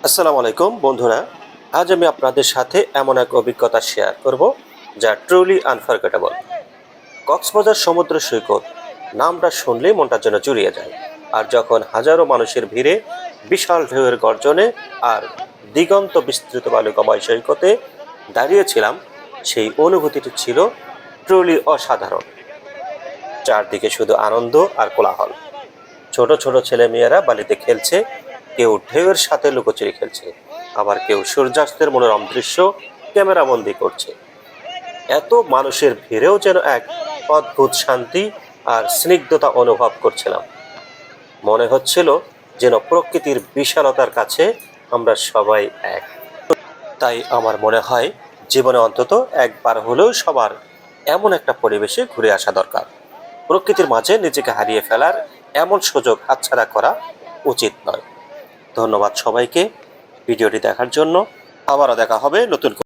আসসালামু আলাইকুম বন্ধুরা। আজ আমি আপনাদের সাথে এমন এক অভিজ্ঞতা শেয়ার করব যা ট্রুলি আনফরগেটেবল। কক্সবাজার সমুদ্র সৈকত নামটা শুনলেই মনটা যেন জুড়িয়ে যায়। আর যখন হাজারো মানুষের ভিড়ে, বিশাল ঢেউয়ের গর্জনে আর দিগন্ত বিস্তৃত বালুকাময় সৈকতে দাঁড়িয়েছিলাম, সেই অনুভূতিটি ছিল ট্রুলি অসাধারণ। চারদিকে শুধু আনন্দ আর কোলাহল। ছোট ছোট ছেলে মেয়েরা বালিতে খেলছে, কেউ ঢেউয়ের সাথে লুকোচুরি খেলছে, আবার কেউ সূর্যাস্তের মনোরম দৃশ্য ক্যামেরাবন্দি করছে। এত মানুষের ভিড়েও যেন এক অদ্ভুত শান্তি আর স্নিগ্ধতা অনুভব করছিলাম। মনে হচ্ছিল যেন প্রকৃতির বিশালতার কাছে আমরা সবাই এক। তাই আমার মনে হয় জীবনে অন্তত একবার হলেও সবার এমন একটা পরিবেশে ঘুরে আসা দরকার। প্রকৃতির মাঝে নিজেকে হারিয়ে ফেলার এমন সুযোগ হাতছাড়া করা উচিত নয়। ধন্যবাদ সবাইকে ভিডিওটি দেখার জন্য। আবারও দেখা হবে নতুন